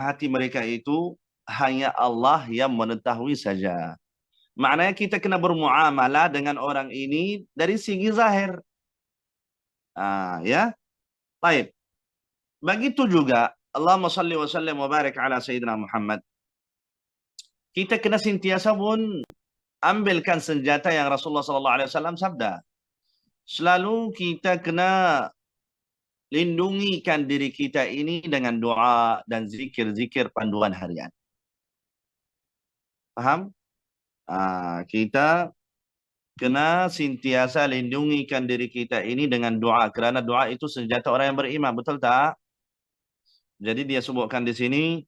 hati mereka itu hanya Allah yang mengetahui saja. Maknanya kita kena bermuamalah dengan orang ini dari segi zahir. Ya. Baik. Begitu juga Allahumma salli wa sallim wa barik ala Sayyidina Muhammad. Kita kena sentiasa pun ambilkan senjata yang Rasulullah sallallahu alaihi wasallam sabda. Selalu kita kena lindungikan diri kita ini dengan doa dan zikir-zikir panduan harian. Faham? Kita kena sentiasa lindungikan diri kita ini dengan doa. Kerana doa itu senjata orang yang beriman. Betul tak? Jadi dia sebutkan di sini,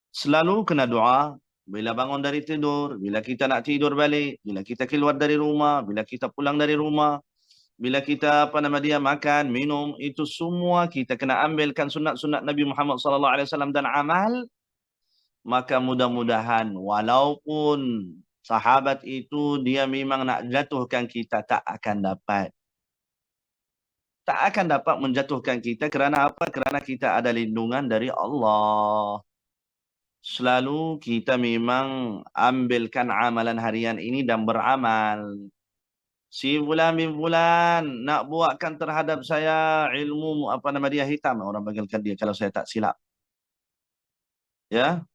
selalu kena doa. Bila bangun dari tidur, bila kita nak tidur balik, bila kita keluar dari rumah, bila kita pulang dari rumah, bila kita makan, minum, itu semua kita kena ambilkan sunat-sunat Nabi Muhammad sallallahu alaihi wasallam dan amal. Maka mudah-mudahan walaupun sahabat itu dia memang nak jatuhkan kita, tak akan dapat. Tak akan dapat menjatuhkan kita. Kerana apa? Kerana kita ada lindungan dari Allah. Selalu kita memang ambilkan amalan harian ini dan beramal. Si fulan bin fulan nak buatkan terhadap saya ilmu hitam. Orang panggilkan dia kalau saya tak silap. Ya,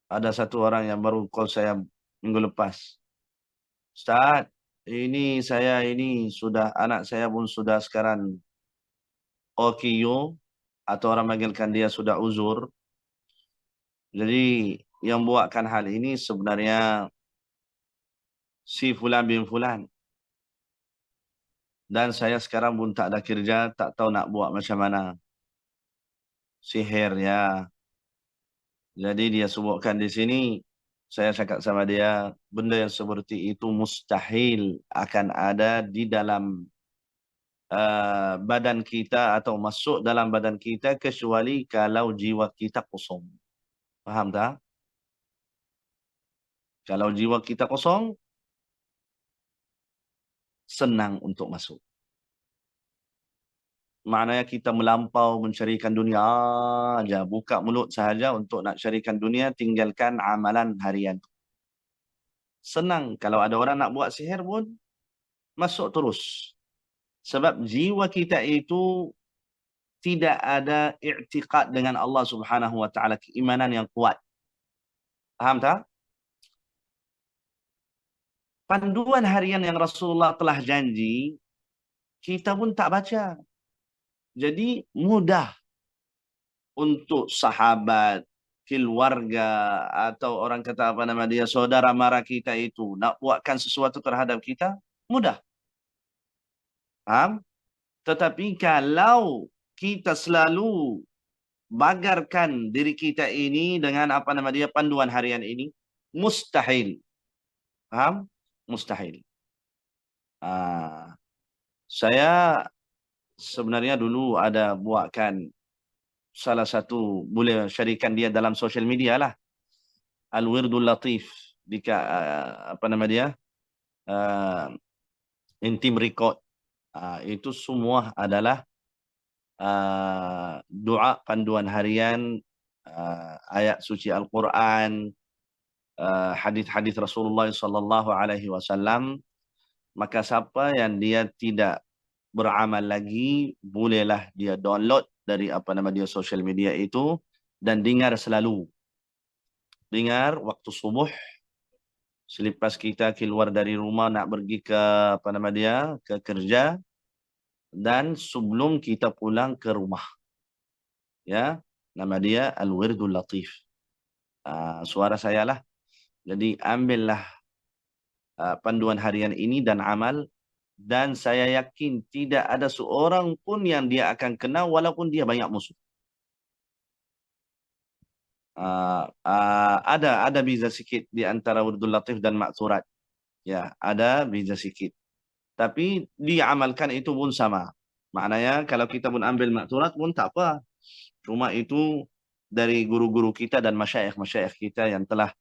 ada satu orang yang baru call saya minggu lepas. Ustaz, ini saya ini sudah, anak saya pun sudah sekarang OKU, atau orang panggilkan dia sudah uzur. Jadi yang buatkan hal ini sebenarnya si fulan bin fulan. Dan saya sekarang pun tak ada kerja, tak tahu nak buat macam mana. Sihir ya. Jadi dia sebutkan di sini, saya cakap sama dia, benda yang seperti itu mustahil akan ada di dalam badan kita atau masuk dalam badan kita kecuali kalau jiwa kita kosong. Faham tak? Kalau jiwa kita kosong, senang untuk masuk. Maknanya kita melampau mencarikan dunia aja, buka mulut sahaja untuk nak carikan dunia, tinggalkan amalan harian. Senang. Kalau ada orang nak buat sihir pun, masuk terus. Sebab jiwa kita itu tidak ada i'tiqad dengan Allah Subhanahu wa taala, keimanan yang kuat. Faham tak? Panduan harian yang Rasulullah telah janji, kita pun tak baca. Jadi mudah untuk sahabat, keluarga, atau orang kata saudara mara kita itu nak buatkan sesuatu terhadap kita, mudah. Faham? Tetapi kalau kita selalu bagarkan diri kita ini dengan panduan harian ini, mustahil. Faham? Mustahil. Saya sebenarnya dulu ada buatkan salah satu, boleh syarikan dia dalam social media lah, Al-Wirdul Latif di Intim Record. Itu semua adalah doa panduan harian, ayat suci Al-Quran, hadis-hadis Rasulullah sallallahu alaihi wasallam. Maka siapa yang dia tidak beramal lagi, bolehlah dia download dari social media itu dan dengar selalu. Dengar waktu subuh, selepas kita keluar dari rumah nak pergi ke ke kerja, dan sebelum kita pulang ke rumah. Ya, nama dia Al-Wirdul Latif. Suara saya lah. Jadi ambillah panduan harian ini dan amal, dan saya yakin tidak ada seorang pun yang dia akan kena walaupun dia banyak musuh. Ada beza sikit di antara Wirdul Latif dan Maksurat. Ya, ada beza sikit. Tapi diamalkan itu pun sama. Maknanya kalau kita pun ambil Maksurat pun tak apa. Cuma itu dari guru-guru kita dan masyayikh-masyayikh kita yang telah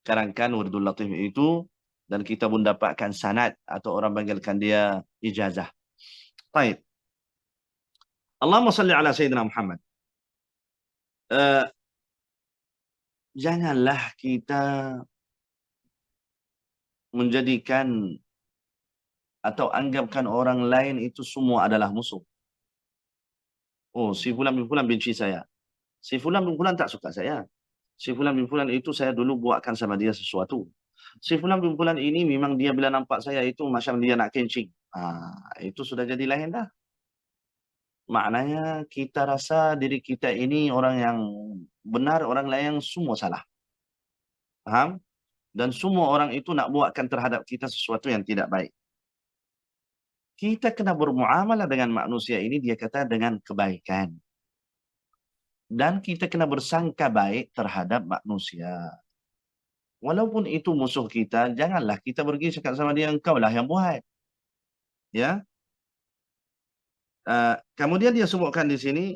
karangkan Wirdul Latif itu, dan kita pun dapatkan sanad atau orang panggilkan dia ijazah. Baik. Allahumma salli ala Sayyidina Muhammad. janganlah kita menjadikan atau anggapkan orang lain itu semua adalah musuh. Oh, si fulan bin fulan benci saya. Si fulan bin fulan tak suka saya. Si fulan bin fulan itu saya dulu buatkan sama dia sesuatu. Si fulan bin fulan ini memang dia bila nampak saya itu macam dia nak kencing. Itu sudah jadi lain dah. Maknanya kita rasa diri kita ini orang yang benar, orang lain yang semua salah. Faham? Dan semua orang itu nak buatkan terhadap kita sesuatu yang tidak baik. Kita kena bermuamalah dengan manusia ini, dia kata dengan kebaikan. Dan kita kena bersangka baik terhadap manusia. Walaupun itu musuh kita, janganlah kita pergi cakap sama dia, engkau lah yang buat. Ya. Kemudian dia sebutkan di sini,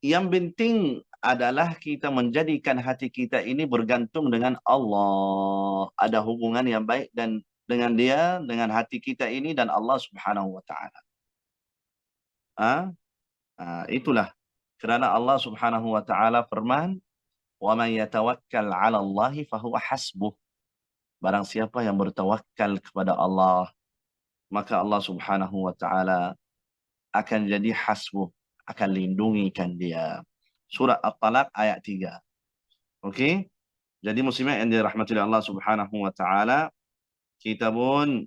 yang penting adalah kita menjadikan hati kita ini bergantung dengan Allah. Ada hubungan yang baik dan dengan dia, dengan hati kita ini dan Allah Subhanahu wa taala. Itulah kerana Allah Subhanahu wa taala firman, "Wa man yatawakkal 'ala Allahi fahuwa hasbuh." Barang siapa yang bertawakal kepada Allah, maka Allah Subhanahu wa taala akan jadi hasbuh, akan lindungikan dia. Surah At-Talaq ayat 3. Okey? Jadi muslimin yang dirahmati oleh Allah Subhanahu wa taala, kita pun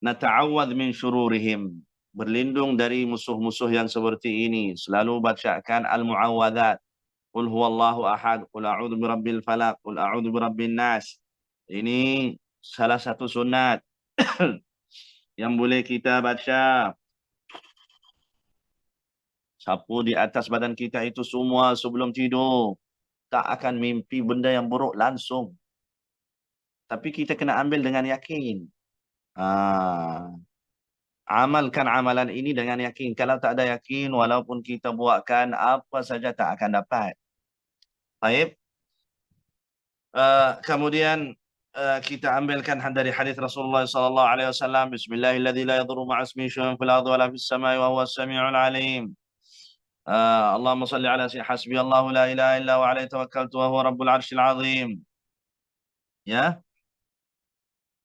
nata'awwadz min syururihim, berlindung dari musuh-musuh yang seperti ini. Selalu bacakan al-muawwadzat. Qul huwallahu ahad, qul a'udzu birabbil falaq, qul a'udzu birabbin nas. Ini salah satu sunat yang boleh kita baca. Sapu di atas badan kita itu semua sebelum tidur. Tak akan mimpi benda yang buruk langsung. Tapi kita kena ambil dengan yakin. Amalkan amalan ini dengan yakin. Kalau tak ada yakin, walaupun kita buatkan apa saja tak akan dapat. Baik. Kemudian kita ambilkan dari hadis Rasulullah sallallahu alaihi wasallam, bismillahilladzi la yadurru ma'a ismihi syai'un fil ardi wala fis samai wa huwas samiul alim. Allahumma shalli ala sayyidina hasbiyallahu la ilaha illa huwa alaihi tawakkaltu wa huwa rabbul arsyil azim. Ya.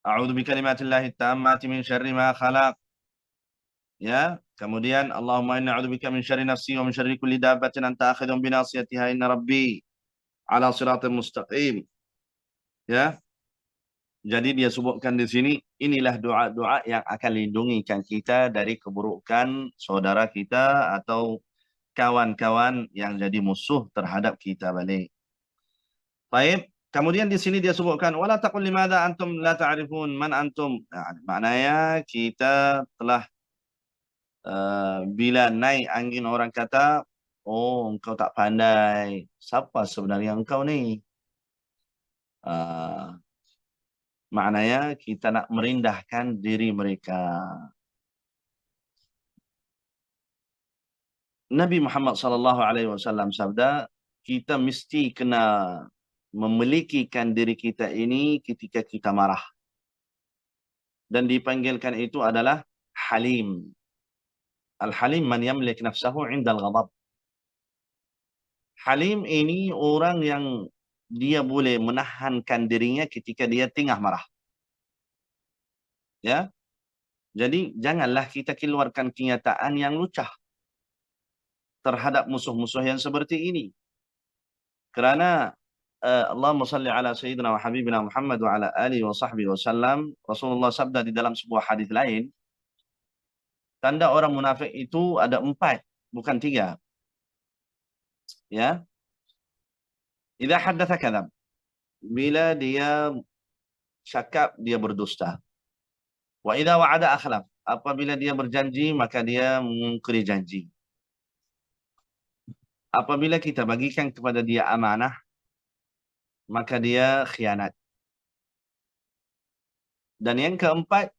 A'udzu bikalimatillahi tammati min syarri ma khalaq. Ya. Kemudian Allahumma inna a'udzubika min syarri nafsi wa min syarri kulli dabbatin anta akhidhun bi nasiyatiha inna rabbi ala siratal mustaqim. Ya. Jadi dia sebutkan di sini, inilah doa-doa yang akan lindungikan kita dari keburukan saudara kita atau kawan-kawan yang jadi musuh terhadap kita balik. Baik. Kemudian di sini dia sebutkan, wala taqul limadza antum la ta'rifun man antum. Maknanya kita telah bila naik angin orang kata, oh engkau tak pandai. Siapa sebenarnya engkau ni? Maknanya kita nak merendahkan diri mereka. Nabi Muhammad sallallahu alaihi wasallam sabda, kita mesti kena memilikikan diri kita ini ketika kita marah. Dan dipanggilkan itu adalah halim. Al-halim man yamlik nafsahu 'inda al-ghadab. Halim ini orang yang dia boleh menahankan dirinya ketika dia tengah marah. Ya. Jadi janganlah kita keluarkan kenyataan yang lucah terhadap musuh-musuh yang seperti ini. Kerana Allahumma salli ala sayyidina wa habibina Muhammad wa ala alihi wa sahbihi wasallam, Rasulullah sabda di dalam sebuah hadis lain, tanda orang munafik itu ada 4, bukan 3. Ya. Idza haddatsa kadzab. Bila dia cakap dia berdusta. Wa idza wa'ada akhlaf. Apabila dia berjanji maka dia mengingkari janji. Apabila kita bagikan kepada dia amanah maka dia khianat. Dan yang keempat,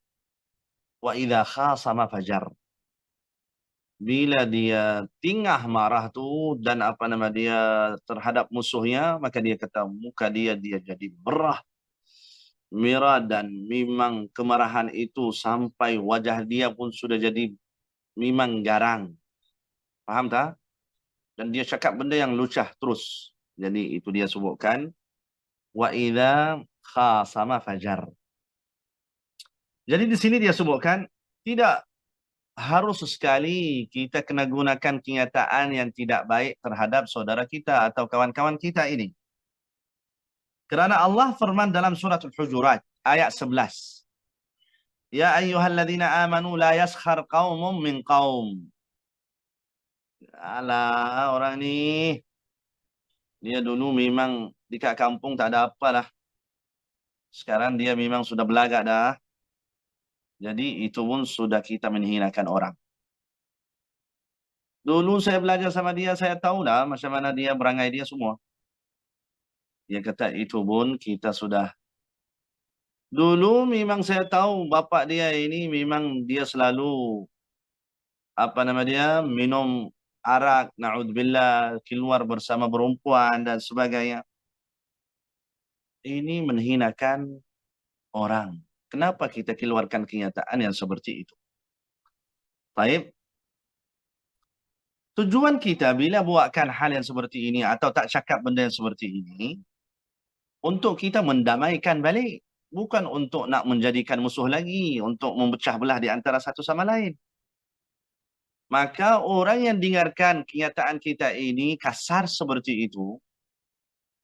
wa idza khasama fajar. Bila dia tengah marah tu dan dia terhadap musuhnya, maka dia kata muka dia jadi merah, merah, dan memang kemarahan itu sampai wajah dia pun sudah jadi memang garang. Faham tak? Dan dia cakap benda yang lucah terus. Jadi itu dia sebutkan wa idza khasama fajar. Jadi di sini dia sebutkan tidak harus sekali kita kena gunakan kenyataan yang tidak baik terhadap saudara kita atau kawan-kawan kita ini. Kerana Allah firman dalam surat Al-Hujurat ayat 11. Ya ayyuhalladzina amanu la yaskhar qaumun min qaum. Alah, orang ni dia dulu memang di kat kampung tak ada apa lah. Sekarang dia memang sudah belagak dah. Jadi itu pun sudah kita menghinakan orang. Dulu saya belajar sama dia, saya tahu dah macam mana dia berangai dia semua. Dia kata itu pun kita sudah. Dulu memang saya tahu bapak dia ini memang dia selalu apa nama dia minum arak, naudzubillah, keluar bersama perempuan dan sebagainya. Ini menghinakan orang. Kenapa kita keluarkan kenyataan yang seperti itu? Baik. Tujuan kita bila buatkan hal yang seperti ini atau tak cakap benda yang seperti ini, untuk kita mendamaikan balik. Bukan untuk nak menjadikan musuh lagi, untuk memecah belah di antara satu sama lain. Maka orang yang dengarkan kenyataan kita ini kasar seperti itu,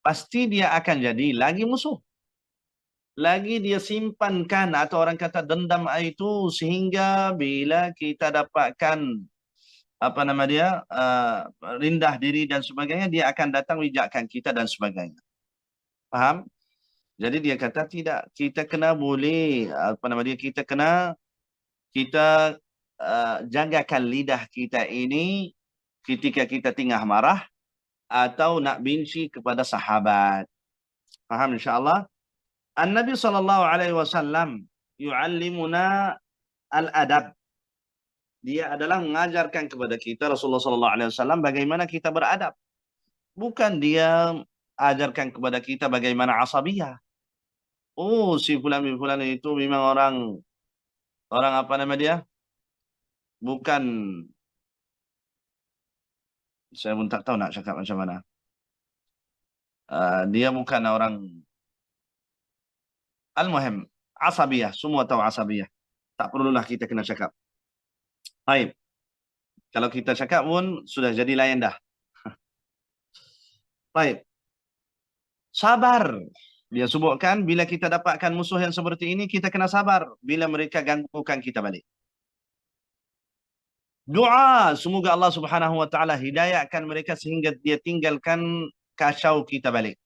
pasti dia akan jadi lagi musuh. Lagi dia simpankan atau orang kata dendam itu sehingga bila kita dapatkan apa nama dia rendah diri dan sebagainya, dia akan datang wijakkan kita dan sebagainya. Faham? Jadi dia kata tidak, kita kena boleh apa nama dia kita jagakan lidah kita ini ketika kita tengah marah atau nak benci kepada sahabat. Faham insya-Allah? An-Nabi sallallahu alaihi wasallam yu'allimuna al-adab. Dia adalah mengajarkan kepada kita Rasulullah sallallahu alaihi wasallam bagaimana kita beradab. Bukan dia ajarkan kepada kita bagaimana asabiyah. Oh, si fulan bin fulan itu memang orang orang apa nama dia? Bukan, saya pun tak tahu nak cakap macam mana. Dia bukan orang, al-muhim, asabiyah, semua tahu asabiyah. Tak perlulah kita kena cakap. Baik. Kalau kita cakap pun sudah jadi lain dah. Baik. Sabar. Dia sebutkan bila kita dapatkan musuh yang seperti ini, kita kena sabar bila mereka ganggukan kita balik. Doa, semoga Allah Subhanahu wa taala hidayahkan mereka sehingga dia tinggalkan kacau kita balik.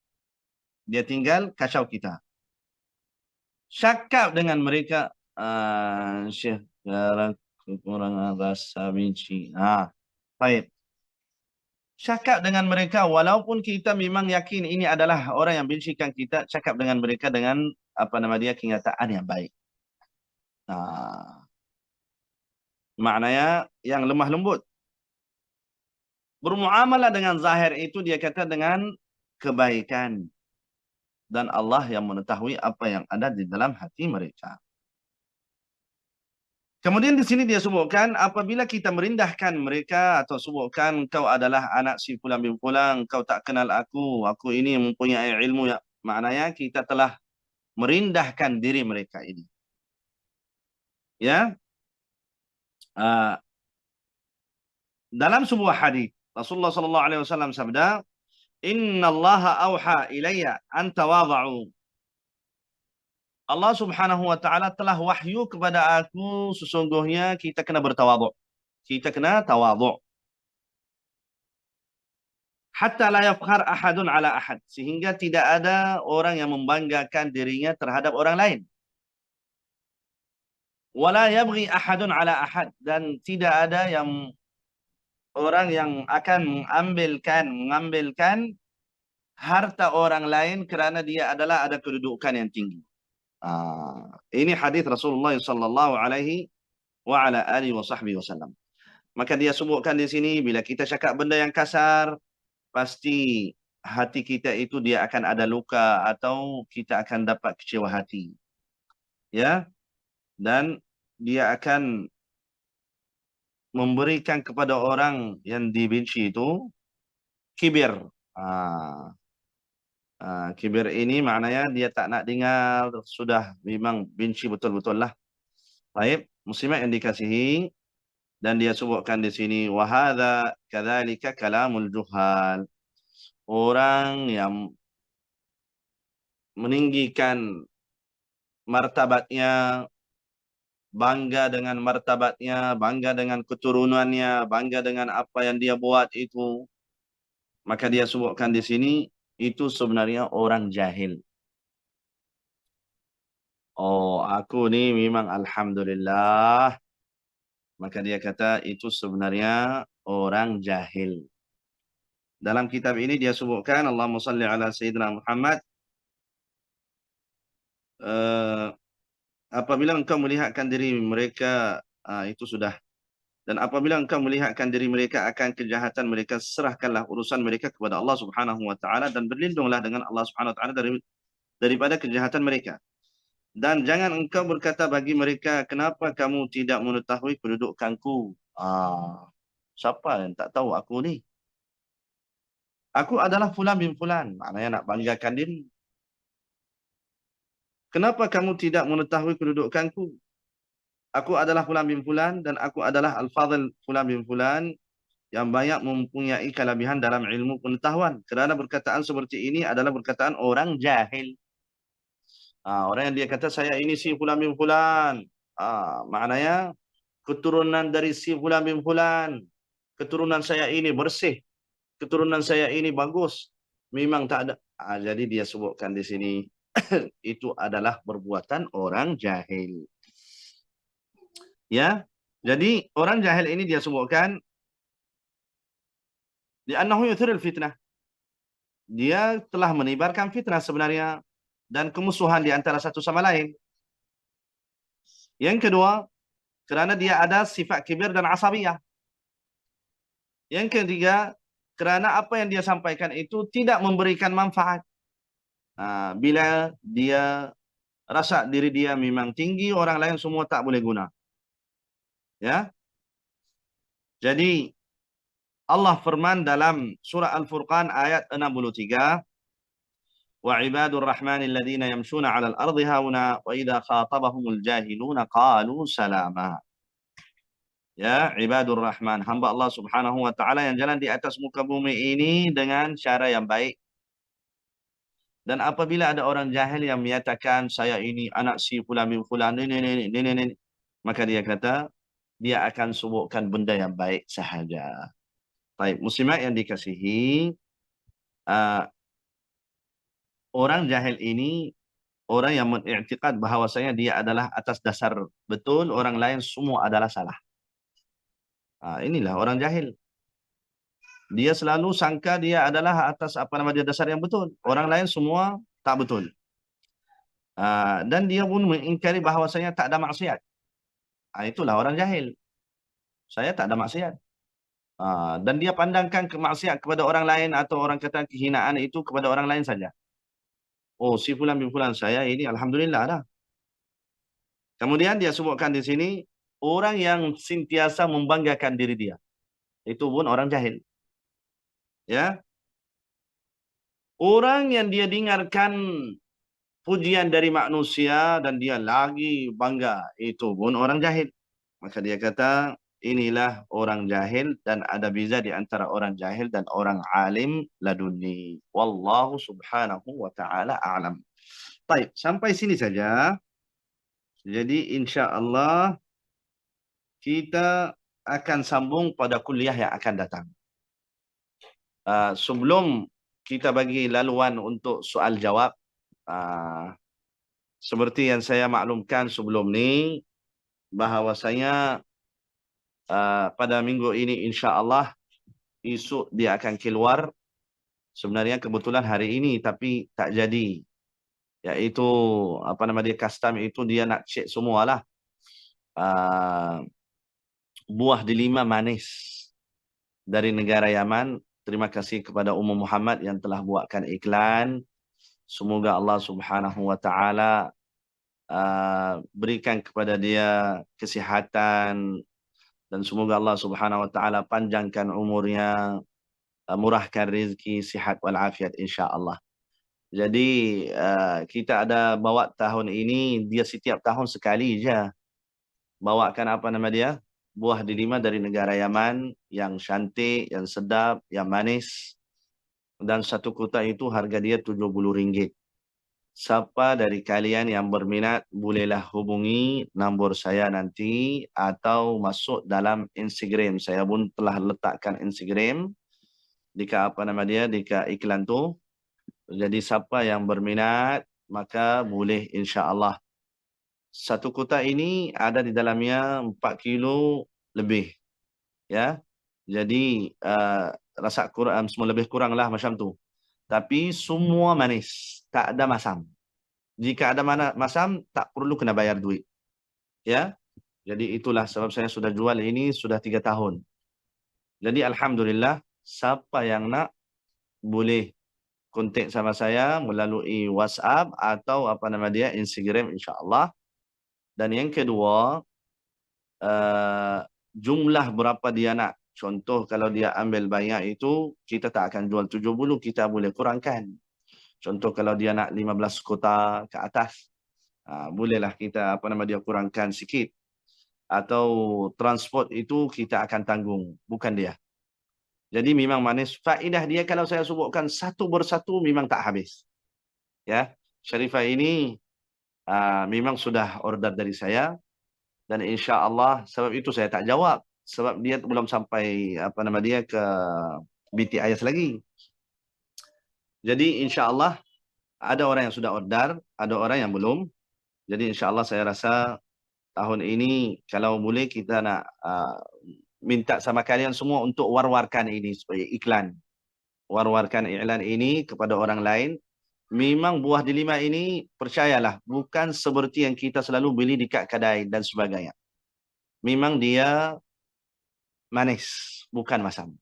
Dia tinggal kacau kita. Cakap dengan mereka, Syekh, kekurangan rasa benci. Baik. Cakap dengan mereka walaupun kita memang yakin ini adalah orang yang bencikan kita, cakap dengan mereka dengan apa nama dia kenyataan yang baik. Maknanya yang lemah lembut. Bermuamalah dengan zahir itu dia kata dengan kebaikan. Dan Allah yang mengetahui apa yang ada di dalam hati mereka. Kemudian di sini dia sebutkan apabila kita merendahkan mereka atau sebutkan kau adalah anak si fulan bin fulan, kau tak kenal aku ini mempunyai ilmu, ya, maknanya kita telah merendahkan diri mereka ini. Ya. Dalam sebuah hadis Rasulullah sallallahu alaihi wasallam sabda, "Innallaha auha ilayya an tawadhu." Allah Subhanahu wa taala telah wahyu kepada aku sesungguhnya kita kena bertawaduk. Kita kena tawaduk. Hatta la yafkhar ahadun ala ahad. Sehingga tidak ada orang yang membanggakan dirinya terhadap orang lain. Wala yabghi ahadun ala ahad. Dan tidak ada yang orang yang akan mengambilkan harta orang lain kerana dia adalah ada kedudukan yang tinggi. Ini hadis Rasulullah sallallahu alaihi wa ala alihi wa sahbihi wasallam. Maka dia sebutkan di sini bila kita cakap benda yang kasar, pasti hati kita itu dia akan ada luka atau kita akan dapat kecewa hati. Ya. Dan dia akan memberikan kepada orang yang dibenci itu kibir. Ah, kibir ini maknanya dia tak nak dengar, sudah memang benci betul-betul lah. Baik, muslimat yang dikasihi, dan dia sebutkan di sini wahada kadzalika kalamul juhal. Orang yang meninggikan martabatnya, bangga dengan martabatnya, bangga dengan keturunannya, bangga dengan apa yang dia buat itu, maka dia sebutkan di sini itu sebenarnya orang jahil. Oh, aku ni memang alhamdulillah. Maka dia kata itu sebenarnya orang jahil. Dalam kitab ini dia sebutkan Allahumma salli ala Sayyidina Muhammad. eh, Apabila engkau melihatkan diri mereka, itu sudah. Dan apabila engkau melihatkan diri mereka akan kejahatan mereka, serahkanlah urusan mereka kepada Allah Subhanahu wa taala dan berlindunglah dengan Allah Subhanahu wa taala daripada kejahatan mereka. Dan jangan engkau berkata bagi mereka, kenapa kamu tidak mengetahui kedudukanku? Siapa yang tak tahu aku ni? Aku adalah fulan bin fulan. Maknanya nak banggakan diri. Kenapa kamu tidak mengetahui kedudukanku? Aku adalah fulan bin fulan dan aku adalah al-fadhil fulan bin fulan yang banyak mempunyai kelebihan dalam ilmu pengetahuan. Kerana perkataan seperti ini adalah perkataan orang jahil. Orang yang dia kata saya ini si fulan bin fulan. Maknanya keturunan dari si fulan bin fulan. Keturunan saya ini bersih. Keturunan saya ini bagus. Memang tak ada. Jadi dia sebutkan di sini itu adalah perbuatan orang jahil. Ya. Jadi orang jahil ini dia sebutkan li'annahu yuthirul fitnah. Dia telah menebarkan fitnah sebenarnya dan kemusuhan di antara satu sama lain. Yang kedua, kerana dia ada sifat kibir dan asabiyah. Yang ketiga, kerana apa yang dia sampaikan itu tidak memberikan manfaat. Bila dia rasa diri dia memang tinggi, orang lain semua tak boleh guna. Ya. Jadi Allah firman dalam surah Al-Furqan ayat 63, wa ibadur rahmanil ladzina yamshuna 'alal ardi hauna wa idza khatabahumul jahiluna qalu salama. Ya, ibadur rahman, hamba Allah Subhanahu wa taala yang jalan di atas muka bumi ini dengan cara yang baik. Dan apabila ada orang jahil yang menyatakan saya ini anak si fulan bin fulan ini, maka dia kata dia akan sebutkan benda yang baik sahaja. Baik, muslimat yang dikasihi, uh, orang jahil ini orang yang mengiktikad bahawasanya dia adalah atas dasar betul, orang lain semua adalah salah. Inilah orang jahil. Dia selalu sangka dia adalah atas apa nama dia dasar yang betul. Orang lain semua tak betul. Dan dia pun mengingkari bahawasanya tak ada maksiat. Itulah orang jahil. Saya tak ada maksiat. Dan dia pandangkan kemaksiat kepada orang lain atau orang kata kehinaan itu kepada orang lain saja. Oh, si fulan bin fulan saya ini alhamdulillah dah. Kemudian dia sebutkan di sini orang yang sentiasa membanggakan diri dia. Itu pun orang jahil. Ya. Orang yang dia dengarkan pujian dari manusia dan dia lagi bangga, itu pun orang jahil. Maka dia kata inilah orang jahil dan ada beza di antara orang jahil dan orang alim laduni. Wallahu subhanahu wa ta'ala a'lam. Baik, sampai sini saja. Jadi insya-Allah kita akan sambung pada kuliah yang akan datang. Sebelum kita bagi laluan untuk soal jawab, seperti yang saya maklumkan sebelum ni, bahawasanya pada minggu ini insya-Allah esok dia akan keluar. Sebenarnya kebetulan hari ini tapi tak jadi. Yaitu apa nama dia, custom itu dia nak cek semualah. Buah delima manis dari negara Yaman. Terima kasih kepada Ummu Muhammad yang telah buatkan iklan. Semoga Allah Subhanahu wa taala berikan kepada dia kesihatan dan semoga Allah Subhanahu wa taala panjangkan umurnya murahkan rezeki, sihat walafiat insya-Allah. Jadi kita ada bawa tahun ini, dia setiap tahun sekali je bawakan apa nama dia? Buah delima dari negara Yaman yang cantik, yang sedap, yang manis. Dan satu kotak itu harga dia RM70. Siapa dari kalian yang berminat bolehlah hubungi nombor saya nanti atau masuk dalam Instagram. Saya pun telah letakkan Instagram di apa nama dia di iklan tu. Jadi siapa yang berminat maka boleh insya-Allah. Satu kotak ini ada di dalamnya 4 kilo lebih, ya. Jadi rasa kurang semua lebih kuranglah macam tu. Tapi semua manis, tak ada masam. Jika ada mana masam tak perlu kena bayar duit, ya. Jadi itulah sebab saya sudah jual ini sudah 3 tahun. Jadi alhamdulillah siapa yang nak boleh kontak sama saya melalui WhatsApp atau apa nama dia Instagram insya-Allah. Dan yang kedua, uh, jumlah berapa dia nak. Contoh kalau dia ambil banyak itu, kita tak akan jual 70, kita boleh kurangkan. Contoh kalau dia nak 15 kotak ke atas, bolehlah kita apa nama dia kurangkan sikit. Atau transport itu kita akan tanggung, bukan dia. Jadi memang manis. Faedah dia kalau saya sebutkan satu persatu memang tak habis. Ya, Sharifah ini memang sudah order dari saya. Dan insya-Allah sebab itu saya tak jawab sebab dia belum sampai apa nama dia ke BTIS lagi. Jadi insya-Allah ada orang yang sudah order, ada orang yang belum. Jadi insya-Allah saya rasa tahun ini kalau boleh kita nak minta sama kalian semua untuk war-warkan ini supaya iklan. War-warkan iklan ini kepada orang lain. Memang buah delima ini percayalah bukan seperti yang kita selalu beli di kedai dan sebagainya. Memang dia manis, bukan masam.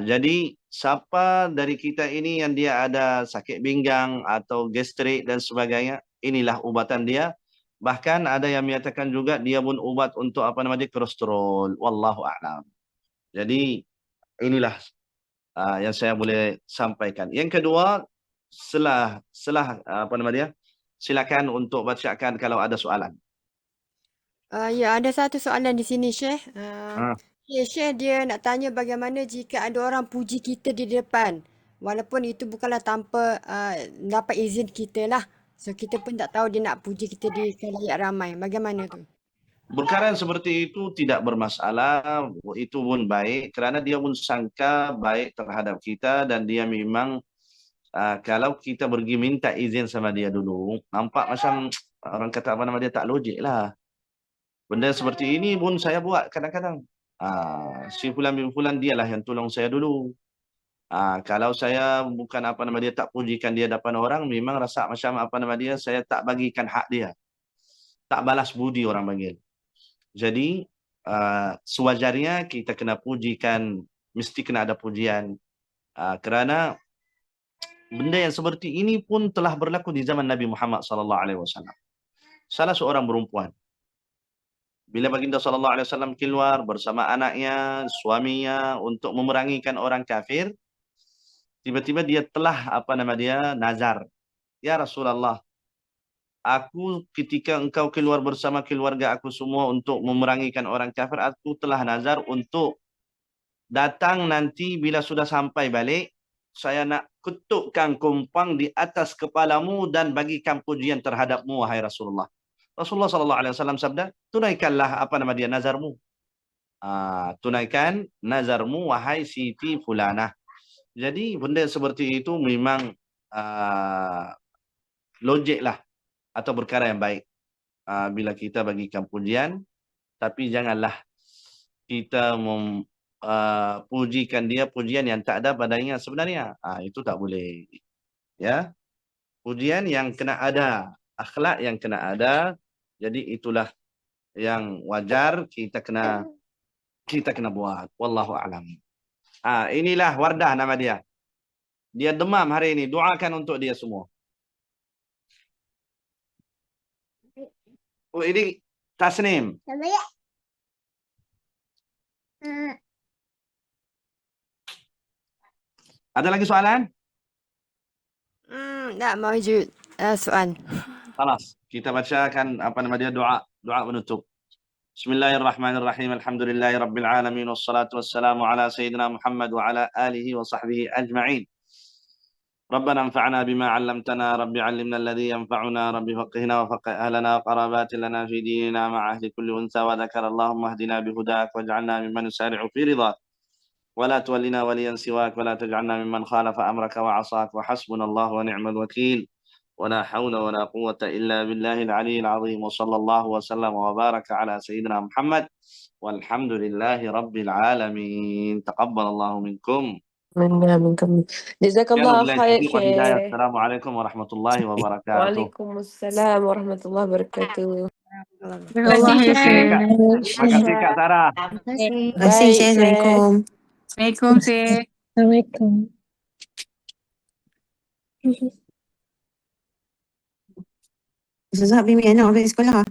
Jadi siapa dari kita ini yang dia ada sakit pinggang atau gastrik dan sebagainya, inilah ubatan dia. Bahkan ada yang menyatakan juga dia pun ubat untuk apa namanya kolesterol. Wallahu a'lam. Jadi inilah yang saya boleh sampaikan. Yang kedua, selah apa nama dia? Silakan untuk bacakan kalau ada soalan. Ya, ada satu soalan di sini, Syekh. Ah. Ya, Syekh dia nak tanya bagaimana jika ada orang puji kita di depan. Walaupun itu bukanlah tanpa dapat izin kita lah. So, kita pun tak tahu dia nak puji kita di khalayak ramai. Bagaimana tu? Perkara yang seperti itu tidak bermasalah, itu pun baik kerana dia pun sangka baik terhadap kita dan dia memang kalau kita pergi minta izin sama dia dulu, nampak macam orang kata apa nama dia tak logik lah. Benda seperti ini pun saya buat kadang-kadang. Si Fulan bin Fulan dialah yang tolong saya dulu. Kalau saya bukan apa nama dia tak pujikan dia depan orang, memang rasa macam apa nama dia saya tak bagikan hak dia. Tak balas budi orang panggil. Jadi sewajarnya kita kena pujikan, mesti kena ada pujian. Kerana benda yang seperti ini pun telah berlaku di zaman Nabi Muhammad sallallahu alaihi wasallam. Salah seorang perempuan bila baginda sallallahu alaihi wasallam keluar bersama anaknya, suaminya untuk memerangikan orang kafir, tiba-tiba dia telah apa nama dia nazar. Ya Rasulullah, aku ketika engkau keluar bersama keluarga aku semua untuk memerangikan orang kafir, aku telah nazar untuk datang nanti bila sudah sampai balik, saya nak ketukkan kumpang di atas kepalamu dan bagikan pujian terhadapmu, wahai Rasulullah. Rasulullah sallallahu alaihi wasallam sabda, tunaikanlah apa nama dia nazarmu. Tunaikan nazarmu, wahai Siti Fulanah. Jadi benda seperti itu memang logik lah atau perkara yang baik bila kita bagikan pujian, tapi janganlah kita pujikan dia pujian yang tak ada padanya sebenarnya. Itu tak boleh. Ya, pujian yang kena ada, akhlak yang kena ada. Jadi itulah yang wajar kita kena buat. Wallahu a'lam. Inilah Wardah nama dia. Dia demam hari ini. Doakan untuk dia semua. Oh, ini Tasnim. Ada lagi soalan? Tak mawujud soal. Khalas, kita bacakan apa nama dia doa penutup. Bismillahirrahmanirrahim. Alhamdulillahi rabbil alamin wassalatu wassalamu ala sayyidina Muhammad wa ala alihi wa sahbihi ajma'in. ربنا انفعنا بما علمتنا رب علمنا الذي ينفعنا رب فقهنا وفقه أهلنا وقرابات لنا في ديننا مع أهل كل أنثى وذكر اللهم اهدنا بهداك واجعلنا ممن نسارع في رضاك ولا تولنا وليا سواك ولا تجعلنا ممن خالف أمرك وعصاك وحسبنا الله ونعم الوكيل ولا حول ولا قوة إلا بالله العلي العظيم وصلى الله وسلم وبارك على سيدنا محمد والحمد لله رب العالمين تقبل الله منكم. منا منكم. جزاك يلا الله بالله خير التوفيق والهداية. شيخ. السلام عليكم ورحمة الله وبركاته. وعليكم السلام ورحمة الله وبركاته. Terima kasih, Terima Syekh. kasih Kak. Terima kasih Kak Sarah. Terima kasih. Baik, Syekh. Syekh. Assalamualaikum. Assalamualaikum, Syekh. Assalamualaikum. Ustazah habis anak balik sekolah.